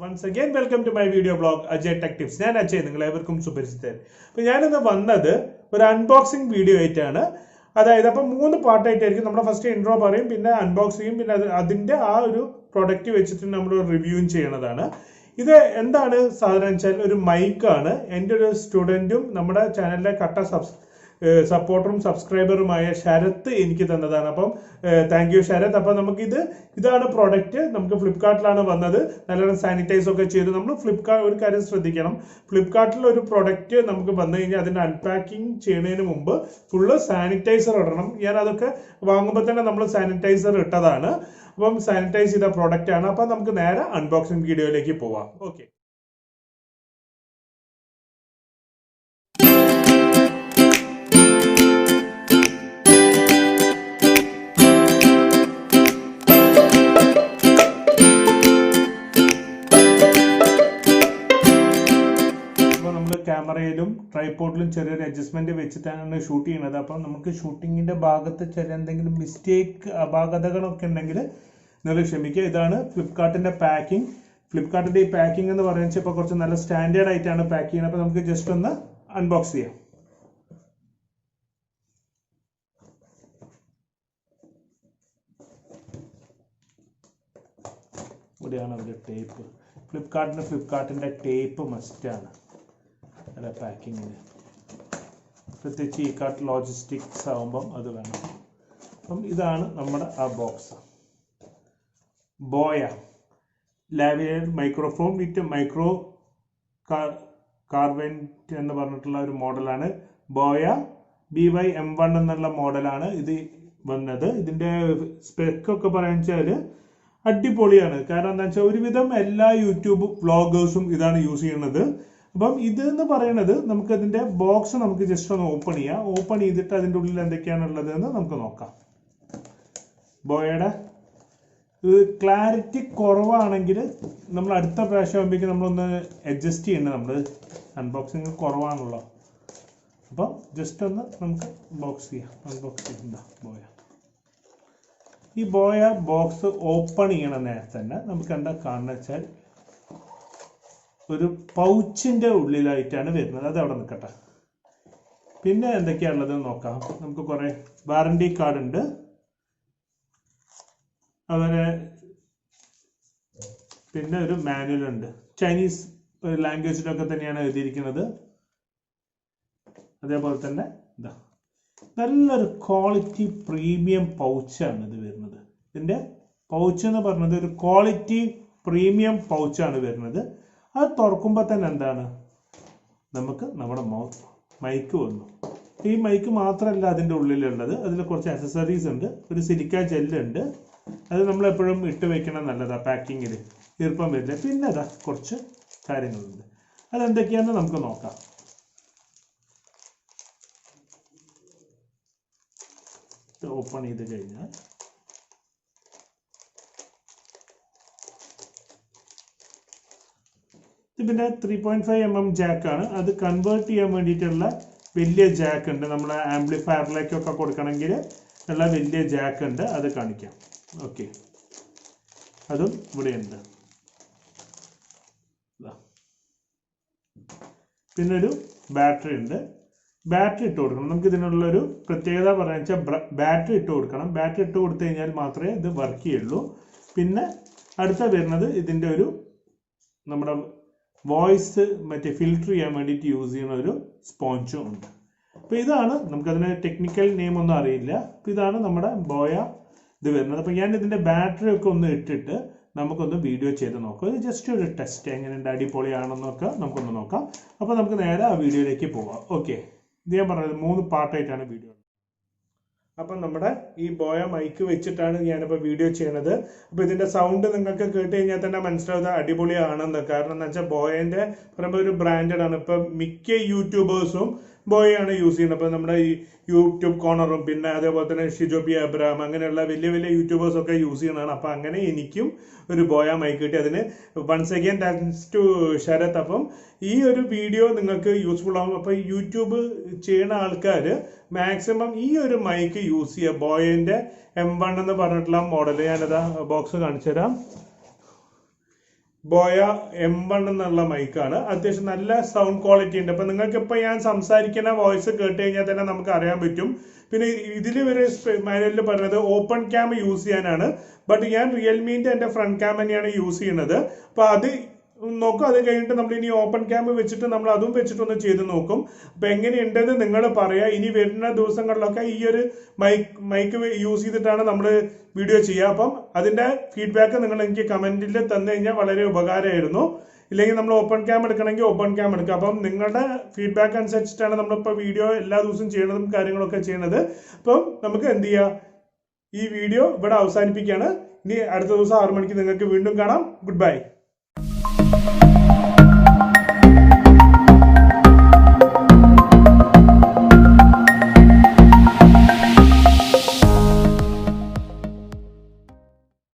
Once again, welcome to my video blog AjayTeckTips. I am Ajay. Welcome to Superstar. So, I am going to unboxing video. That is three parts. First intro, then unboxing, then product review. This is a mic. A student channel supporter subscriber Sharath എനിക്ക് തന്നതാണ് അപ്പം thank you Sharath അപ്പോൾ നമുക്ക് ഇതാണ് product നമുക്ക് ഫ്ലിപ്കാർട്ടിലാണ് വന്നത് നല്ലോണം sanitise ഒക്കെ ചെയ്തു നമ്മൾ ഫ്ലിപ്കാർട്ട് ഒരു കാര്യം ശ്രദ്ധിക്കണം ഫ്ലിപ്കാർട്ടിൽ ഒരു പ്രോഡക്റ്റ് നമുക്ക് വന്നു കഴിഞ്ഞാൽ അതിന്റെ അൺപാക്കിംഗ് ചെയ്യുന്നതിന് മുമ്പ് ഫുൾ സാനിറ്റൈസർ ഇടണം ഞാൻ അതൊക്കെ വാങ്ങുമ്പോൾ തന്നെ നമ്മൾ സാനിറ്റൈസർ ഇട്ടതാണ് അപ്പം സാനിറ്റൈസ് ചെയ്ത പ്രോഡക്റ്റ് ആണ് അപ്പോൾ നമുക്ക് നേരെ അൺബോക്സിംഗ് വീഡിയോയിലേക്ക് പോവാം ഓക്കേ ക്യാമറയിലും ട്രൈപോഡിലും ചെറിയൊരു അഡ്ജസ്റ്റ്മെന്റ് വെച്ചിട്ടാണ് ഷൂട്ട് ചെയ്യുന്നത് അപ്പം നമുക്ക് ഷൂട്ടിങ്ങിന്റെ ഭാഗത്ത് ചെറിയ എന്തെങ്കിലും മിസ്റ്റേക്ക് അപാകതകളൊക്കെ ഉണ്ടെങ്കിൽ നിങ്ങൾ ക്ഷമിക്കുക ഇതാണ് ഫ്ലിപ്കാർട്ടിന്റെ പാക്കിംഗ് ഫ്ലിപ്കാർട്ടിന്റെ ഈ പാക്കിംഗ് എന്ന് പറയുന്നത് ഇപ്പോൾ കുറച്ച് നല്ല സ്റ്റാൻഡേർഡ് ആയിട്ടാണ് പാക്ക് ചെയ്യുന്നത് അപ്പോൾ നമുക്ക് ജസ്റ്റ് ഒന്ന് അൺബോക്സ് ചെയ്യാം ഇവിടെയാണ് അതിന്റെ ടേപ്പ് ഫ്ലിപ്കാർട്ടിന്റെ ടേപ്പ് മസ്റ്റാണ് packing പ്രത്യേകിച്ച് ഈ കാർട്ട് ലോജിസ്റ്റിക്സ് ആവുമ്പം അത് വേണം അപ്പം ഇതാണ് നമ്മുടെ ആ ബോക്സ് ബോയ ലാവിയർ മൈക്രോഫോൺ വിത്ത് മൈക്രോ കാർവെന്റ് എന്ന് പറഞ്ഞിട്ടുള്ള ഒരു മോഡലാണ് ബോയ BY M1 എന്നുള്ള മോഡലാണ് ഇത് വന്നത് ഇതിന്റെ സ്പെക് ഒക്കെ പറയാൻ വെച്ചാൽ അടിപൊളിയാണ് കാരണം എന്താ വെച്ചാൽ ഒരുവിധം എല്ലാ യൂട്യൂബ് വ്ളോഗേഴ്സും ഇതാണ് യൂസ് ചെയ്യുന്നത് അപ്പം ഇതെന്ന് പറയുന്നത് നമുക്ക് അതിന്റെ ബോക്സ് നമുക്ക് ജസ്റ്റ് ഒന്ന് ഓപ്പൺ ചെയ്യാം ഓപ്പൺ ചെയ്തിട്ട് അതിൻ്റെ ഉള്ളിൽ എന്തൊക്കെയാണുള്ളത് എന്ന് നമുക്ക് നോക്കാം ബോയയുടെ ക്ലാരിറ്റി കുറവാണെങ്കിൽ നമ്മൾ അടുത്ത പ്രാവശ്യം ആകുമ്പോഴേക്കും നമ്മളൊന്ന് അഡ്ജസ്റ്റ് ചെയ്യണം നമ്മൾ അൺബോക്സിങ് കുറവാണല്ലോ അപ്പം ജസ്റ്റ് ഒന്ന് നമുക്ക് ബോക്സ് ചെയ്യാം അൺബോക്സ് ചെയ്യുന്ന ബോയ ഈ ബോയ ബോക്സ് ഓപ്പൺ ചെയ്യണ നേരത്തെ തന്നെ നമുക്ക് എന്താ കാണുന്ന വെച്ചാൽ ഒരു പൗച്ചിന്റെ ഉള്ളിലായിട്ടാണ് വരുന്നത് അത് അവിടെ നിൽക്കട്ടെ പിന്നെ എന്തൊക്കെയാണുള്ളത് നോക്കാം നമുക്ക് കുറെ വാറണ്ടി കാർഡ് ഉണ്ട് അതുപോലെ പിന്നെ ഒരു മാനുവൽ ഉണ്ട് ചൈനീസ് ലാംഗ്വേജിലൊക്കെ തന്നെയാണ് എഴുതിയിരിക്കുന്നത് അതേപോലെ തന്നെ ഇതാ നല്ലൊരു ക്വാളിറ്റി പ്രീമിയം പൗച്ചാണ് ഇത് വരുന്നത് ഇതിന്റെ പൗച്ച് എന്ന് പറഞ്ഞത് ഒരു ക്വാളിറ്റി പ്രീമിയം പൗച്ചാണ് വരുന്നത് അത് തുറക്കുമ്പോൾ തന്നെ എന്താണ് നമുക്ക് നമ്മുടെ മൈക്ക് വന്നു ഈ മൈക്ക് മാത്രമല്ല അതിൻ്റെ ഉള്ളിലുള്ളത് അതിൽ കുറച്ച് ആക്സസറീസ് ഉണ്ട് ഒരു സിലിക്ക ജെല്ലുണ്ട് അത് നമ്മൾ എപ്പോഴും ഇട്ട് വെക്കണം നല്ലതാണ് പാക്കിങ്ങിൽ ഈർപ്പം വരില്ല പിന്നെ അതാ കുറച്ച് കാര്യങ്ങളുണ്ട് അതെന്തൊക്കെയാണെന്ന് നമുക്ക് നോക്കാം ഓപ്പൺ ചെയ്ത് കഴിഞ്ഞാൽ പിന്നെ 3.5 mm ജാക്കാണ് അത് കൺവേർട്ട് ചെയ്യാൻ വേണ്ടിയിട്ടുള്ള വലിയ ജാക്ക് ഉണ്ട് നമ്മളെ ആംപ്ലിഫയറിലേക്കൊക്കെ കൊടുക്കണമെങ്കിൽ ഉള്ള വലിയ ജാക്ക് ഉണ്ട് അത് കാണിക്കാം ഓക്കെ അതും ഇവിടെ ഉണ്ട് പിന്നെ ഒരു ബാറ്ററി ഉണ്ട് ബാറ്ററി ഇട്ട് കൊടുക്കണം നമുക്ക് ഇതിനുള്ളൊരു പ്രത്യേകത പറയാന്ന് വെച്ചാൽ ബാറ്ററി ഇട്ട് കൊടുക്കണം ബാറ്ററി ഇട്ട് കൊടുത്തു കഴിഞ്ഞാൽ മാത്രമേ ഇത് വർക്ക് ചെയ്യുള്ളൂ പിന്നെ അടുത്ത വരുന്നത് ഇതിൻ്റെ ഒരു നമ്മുടെ വോയിസ് മറ്റേ ഫിൽട്ടർ ചെയ്യാൻ വേണ്ടിയിട്ട് യൂസ് ചെയ്യുന്ന ഒരു സ്പോഞ്ചും ഉണ്ട് അപ്പോൾ ഇതാണ് നമുക്കതിന് ടെക്നിക്കൽ നെയിം ഒന്നും അറിയില്ല അപ്പോൾ ഇതാണ് നമ്മുടെ ബോയ ഇത് വരുന്നത് അപ്പോൾ ഞാൻ ഇതിൻ്റെ ബാറ്ററി ഒക്കെ ഒന്ന് ഇട്ടിട്ട് നമുക്കൊന്ന് വീഡിയോ ചെയ്ത് നോക്കാം ഇത് ജസ്റ്റ് ഒരു ടെസ്റ്റ് എങ്ങനെയുണ്ട് അടിപൊളിയാണെന്നൊക്കെ നമുക്കൊന്ന് നോക്കാം അപ്പോൾ നമുക്ക് നേരെ ആ വീഡിയോയിലേക്ക് പോവാം ഓക്കെ ഇത് ഞാൻ പറഞ്ഞത് 3 പാർട്ടായിട്ടാണ് വീഡിയോ അപ്പം നമ്മുടെ ഈ ബോയ മൈക്ക് വെച്ചിട്ടാണ് ഞാനിപ്പോൾ വീഡിയോ ചെയ്യണത് അപ്പോൾ ഇതിൻ്റെ സൗണ്ട് നിങ്ങൾക്ക് കേട്ട് കഴിഞ്ഞാൽ തന്നെ മനസ്സിലാവുന്നത് അടിപൊളിയാണെന്ന് കാരണം എന്താ വെച്ചാൽ ബോയൻ്റെ പറയുമ്പോൾ ഒരു ബ്രാൻഡാണ് ഇപ്പം മിക്ക യൂട്യൂബേഴ്സും ബോയാണ് യൂസ് ചെയ്യുന്നത് അപ്പോൾ നമ്മുടെ ഈ യൂട്യൂബ് കോർണറും പിന്നെ അതേപോലെ തന്നെ ഷിജോബി അബ്രാം അങ്ങനെയുള്ള വലിയ വലിയ യൂട്യൂബേഴ്സ് ഒക്കെ യൂസ് ചെയ്യുന്നതാണ് അപ്പോൾ അങ്ങനെ എനിക്കും ഒരു ബോയ മൈക്ക് കിട്ടി അതിന് once again thanks to Sharath അപ്പം ഈ ഒരു വീഡിയോ നിങ്ങൾക്ക് യൂസ്ഫുൾ ആകും അപ്പോൾ യൂട്യൂബ് ചെയ്യുന്ന ആൾക്കാർ മാക്സിമം ഈ ഒരു മൈക്ക് യൂസ് ചെയ്യുക ബോയൻ്റെ M1 എന്ന് പറഞ്ഞിട്ടുള്ള മോഡൽ ഞാനതാ ബോക്സ് കാണിച്ചു തരാം Boya M1 എന്നുള്ള മൈക്കാണ്. അത്യാവശ്യം നല്ല സൗണ്ട് ക്വാളിറ്റി ഉണ്ട്. അപ്പം നിങ്ങൾക്ക് ഇപ്പോൾ ഞാൻ സംസാരിക്കുന്ന വോയിസ് കേട്ട് കഴിഞ്ഞാൽ തന്നെ നമുക്ക് അറിയാൻ പറ്റും. പിന്നെ ഇതിൽ ഒരു മാനുവലിൽ പറഞ്ഞത് ഓപ്പൺ ക്യാം യൂസ് ചെയ്യാനാണ്. ബട്ട് ഞാൻ റിയൽമീൻ്റെ എൻ്റെ ഫ്രണ്ട് ക്യാം തന്നെയാണ് യൂസ് ചെയ്യുന്നത്. അപ്പോൾ അത് നോക്കും. അത് കഴിഞ്ഞിട്ട് നമ്മൾ ഇനി ഓപ്പൺ ക്യാം വെച്ചിട്ട് നമ്മൾ അതും വെച്ചിട്ടൊന്ന് ചെയ്ത് നോക്കും. അപ്പോൾ എങ്ങനെയുണ്ടെന്ന് നിങ്ങൾ പറയുക. ഇനി വരുന്ന ദിവസങ്ങളിലൊക്കെ ഈ ഒരു മൈക്ക് യൂസ് ചെയ്തിട്ടാണ് നമ്മൾ വീഡിയോ ചെയ്യുക. അപ്പം അതിൻ്റെ ഫീഡ്ബാക്ക് നിങ്ങൾ എനിക്ക് കമൻറ്റിൽ തന്നു കഴിഞ്ഞാൽ വളരെ ഉപകാരമായിരുന്നു. ഇല്ലെങ്കിൽ നമ്മൾ ഓപ്പൺ ക്യാം എടുക്കണമെങ്കിൽ ഓപ്പൺ ക്യാം എടുക്കുക. അപ്പം നിങ്ങളുടെ ഫീഡ്ബാക്ക് അനുസരിച്ചിട്ടാണ് നമ്മളിപ്പോൾ വീഡിയോ എല്ലാ ദിവസവും ചെയ്യണതും കാര്യങ്ങളൊക്കെ ചെയ്യണത്. അപ്പം നമുക്ക് എന്ത് ചെയ്യുക, ഈ വീഡിയോ ഇവിടെ അവസാനിപ്പിക്കുകയാണ്. ഇനി അടുത്ത ദിവസം 6 മണിക്ക് നിങ്ങൾക്ക് വീണ്ടും കാണാം. Good bye.